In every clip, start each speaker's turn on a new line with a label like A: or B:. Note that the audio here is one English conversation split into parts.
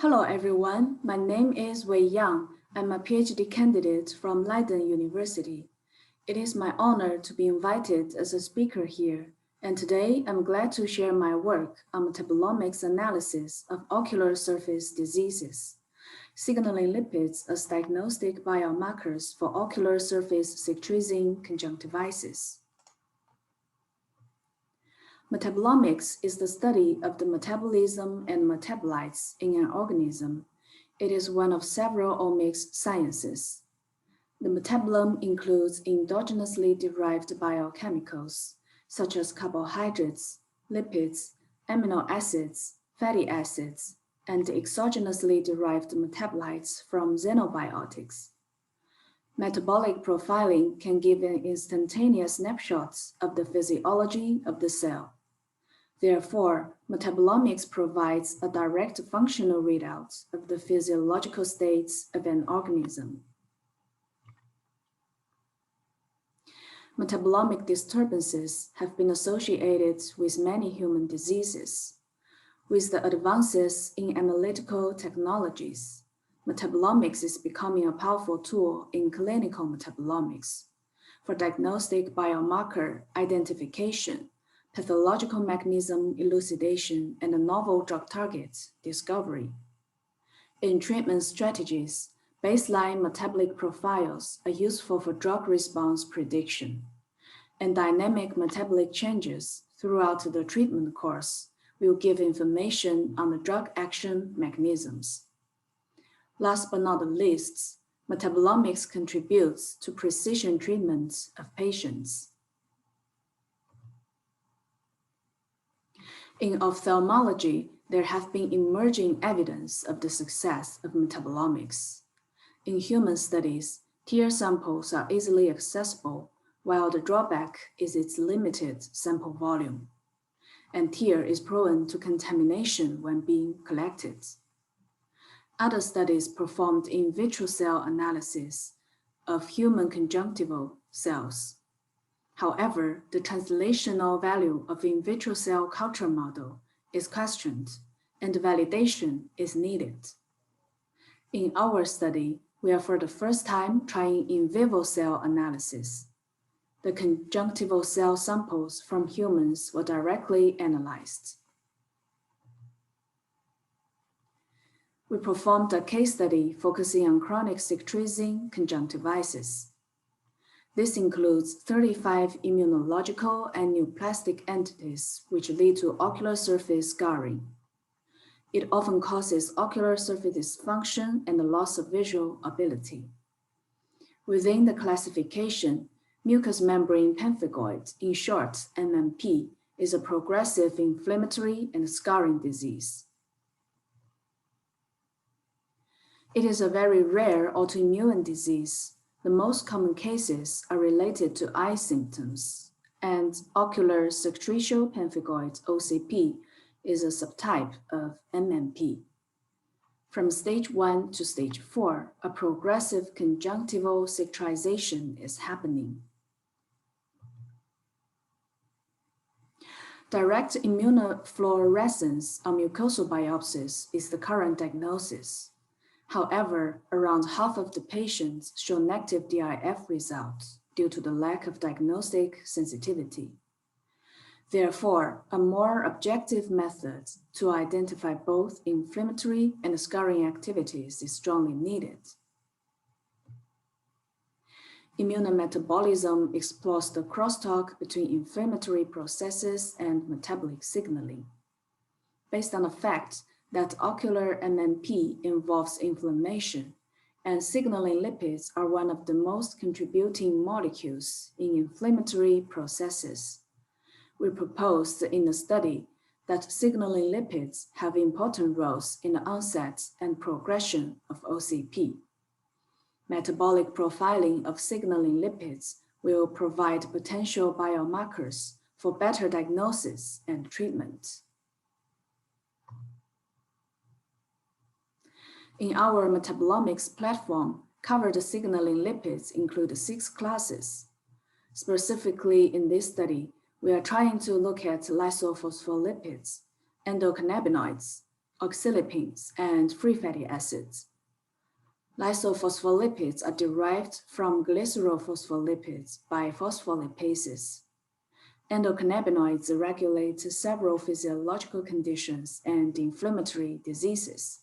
A: Hello everyone, my name is Wei Yang. I'm a PhD candidate from Leiden University. It is my honor to be invited as a speaker here, and today I'm glad to share my work on metabolomics analysis of ocular surface diseases, signaling lipids as diagnostic biomarkers for ocular surface cicatrizing conjunctivitis. Metabolomics is the study of the metabolism and metabolites in an organism. It is one of several omics sciences. The metabolome includes endogenously derived biochemicals, such as carbohydrates, lipids, amino acids, fatty acids, and exogenously derived metabolites from xenobiotics. Metabolic profiling can give an instantaneous snapshot of the physiology of the cell. Therefore, metabolomics provides a direct functional readout of the physiological states of an organism. Metabolomic disturbances have been associated with many human diseases. With the advances in analytical technologies, metabolomics is becoming a powerful tool in clinical metabolomics for diagnostic biomarker identification, pathological mechanism elucidation, and novel drug target discovery. In treatment strategies, baseline metabolic profiles are useful for drug response prediction, and dynamic metabolic changes throughout the treatment course will give information on the drug action mechanisms. Last but not least, metabolomics contributes to precision treatment of patients. In ophthalmology, there have been emerging evidence of the success of metabolomics. In human studies, tear samples are easily accessible, while the drawback is its limited sample volume, and tear is prone to contamination when being collected. Other studies performed in vitro cell analysis of human conjunctival cells. However, the translational value of in vitro cell culture model is questioned, and validation is needed. In our study, we are for the first time trying in vivo cell analysis. The conjunctival cell samples from humans were directly analyzed. We performed a case study focusing on chronic cicatrizing conjunctivitis. This includes 35 immunological and neoplastic entities which lead to ocular surface scarring. It often causes ocular surface dysfunction and the loss of visual ability. Within the classification, mucous membrane pemphigoid, in short MMP, is a progressive inflammatory and scarring disease. It is a very rare autoimmune disease. The most common cases are related to eye symptoms, and ocular secretial pemphigoid, OCP, is a subtype of MMP. From stage 1 to stage 4, a progressive conjunctival cicatrization is happening. Direct immunofluorescence on mucosal biopsies is the current diagnosis. However, around half of the patients show negative DIF results due to the lack of diagnostic sensitivity. Therefore, a more objective method to identify both inflammatory and scarring activities is strongly needed. Immunometabolism explores the crosstalk between inflammatory processes and metabolic signaling. Based on the fact that ocular MMP involves inflammation, and signaling lipids are one of the most contributing molecules in inflammatory processes. We proposed in the study that signaling lipids have important roles in the onset and progression of OCP. Metabolic profiling of signaling lipids will provide potential biomarkers for better diagnosis and treatment. In our metabolomics platform, covered signaling lipids include 6 classes. Specifically in this study, we are trying to look at lysophospholipid, endocannabinoids, oxalipins, and free fatty acids. Lysophospholipid are derived from glycerophospholipids by phospholipases. Endocannabinoids regulate several physiological conditions and inflammatory diseases.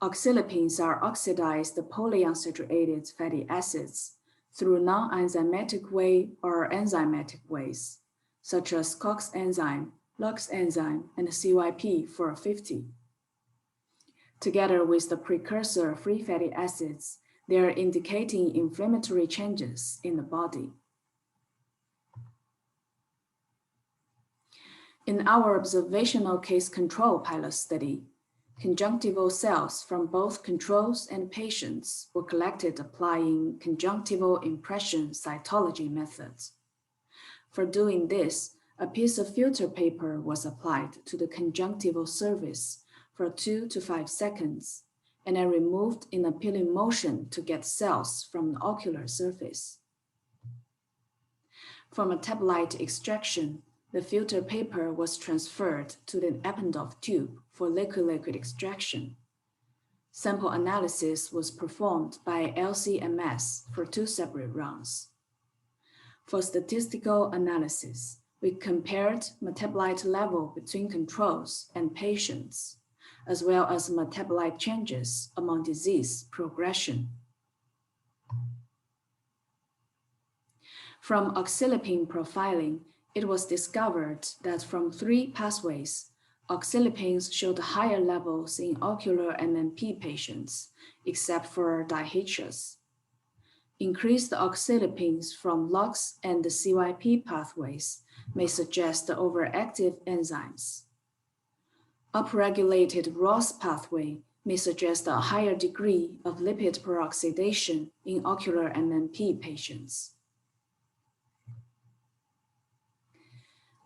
A: Oxalipins are oxidized polyunsaturated fatty acids through non-enzymatic way or enzymatic ways, such as COX enzyme, LOX enzyme, and CYP450. Together with the precursor free fatty acids, they are indicating inflammatory changes in the body. In our observational case control pilot study, conjunctival cells from both controls and patients were collected applying conjunctival impression cytology methods. For doing this, a piece of filter paper was applied to the conjunctival surface for 2 to 5 seconds, and then removed in a peeling motion to get cells from the ocular surface. For metabolite extraction, the filter paper was transferred to the Eppendorf tube for liquid-liquid extraction. Sample analysis was performed by LC-MS for 2 separate rounds. For statistical analysis, we compared metabolite level between controls and patients, as well as metabolite changes among disease progression. From oxalipin profiling, it was discovered that from 3 pathways, oxalipins showed higher levels in ocular MMP patients, except for dihidrates. Increased oxalipins from LOX and the CYP pathways may suggest the overactive enzymes. Upregulated ROS pathway may suggest a higher degree of lipid peroxidation in ocular MMP patients.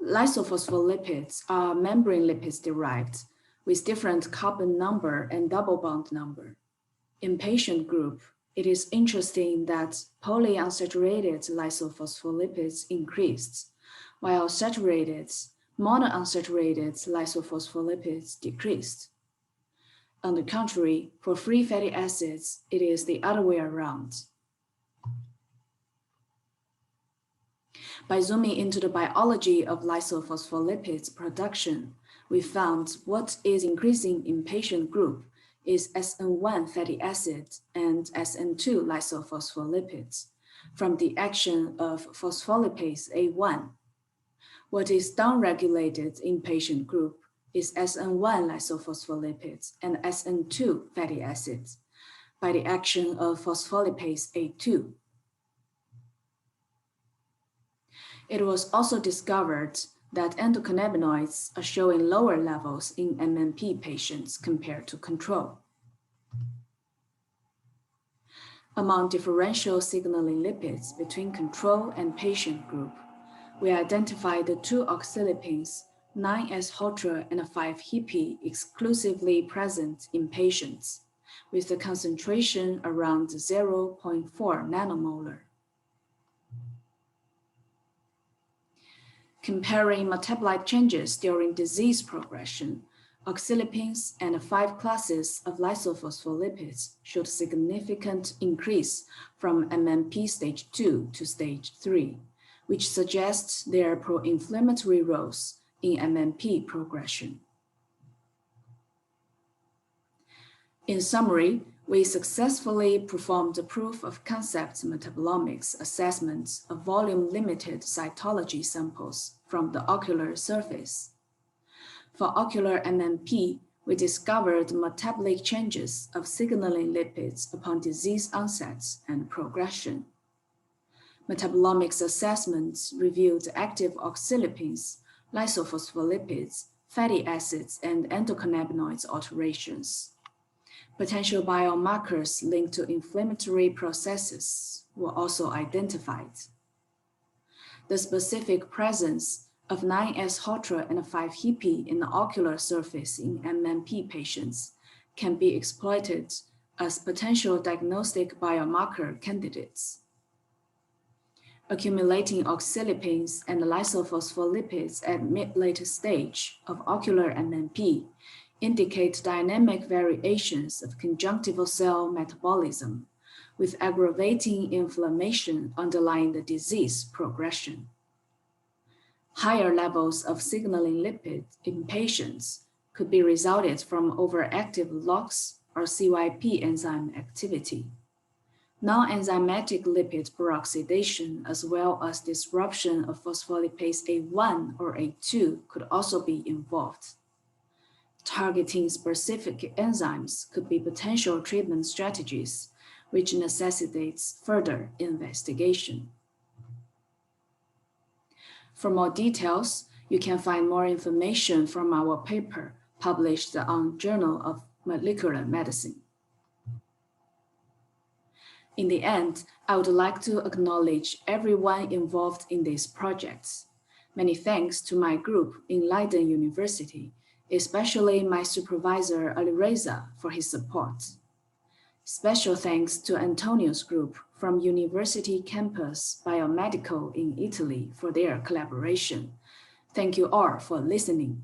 A: Lysophospholipids are membrane lipids derived with different carbon number and double bond number. In patient group, it is interesting that polyunsaturated lysophospholipids increased, while saturated, monounsaturated lysophospholipids decreased. On the contrary, for free fatty acids, it is the other way around. By zooming into the biology of lysophospholipids production, we found what is increasing in patient group is SN1 fatty acid and SN2 lysophospholipids from the action of phospholipase A1. What is downregulated in patient group is SN1 lysophospholipids and SN2 fatty acids by the action of phospholipase A2. It was also discovered that endocannabinoids are showing lower levels in MMP patients compared to control. Among differential signaling lipids between control and patient group, we identified the 2 oxalipins, 9S-Hotra and 5-HIPI, exclusively present in patients, with the concentration around 0.4 nanomolar. Comparing metabolite changes during disease progression, oxalipins and 5 classes of lysophospholipids showed significant increase from MMP stage 2 to stage 3, which suggests their pro-inflammatory roles in MMP progression. In summary, we successfully performed the proof of concept metabolomics assessments of volume-limited cytology samples from the ocular surface. For ocular MMP, we discovered metabolic changes of signaling lipids upon disease onset and progression. Metabolomics assessments reviewed active oxalipins, lysophospholipids, fatty acids, and endocannabinoids alterations. Potential biomarkers linked to inflammatory processes were also identified. The specific presence of 9S-Hotra and 5-HIPI in the ocular surface in MMP patients can be exploited as potential diagnostic biomarker candidates. Accumulating oxalipins and lysophospholipids at mid-late stage of ocular MMP indicate dynamic variations of conjunctival cell metabolism, with aggravating inflammation underlying the disease progression. Higher levels of signaling lipids in patients could be resulted from overactive LOX or CYP enzyme activity. Non-enzymatic lipid peroxidation, as well as disruption of phospholipase A1 or A2, could also be involved. Targeting specific enzymes could be potential treatment strategies, which necessitates further investigation. For more details, you can find more information from our paper published on Journal of Molecular Medicine. In the end, I would like to acknowledge everyone involved in these projects. Many thanks to my group in Leiden University, especially my supervisor Alireza for his support. Special thanks to Antonio's group from University Campus Biomedical in Italy for their collaboration. Thank you all for listening.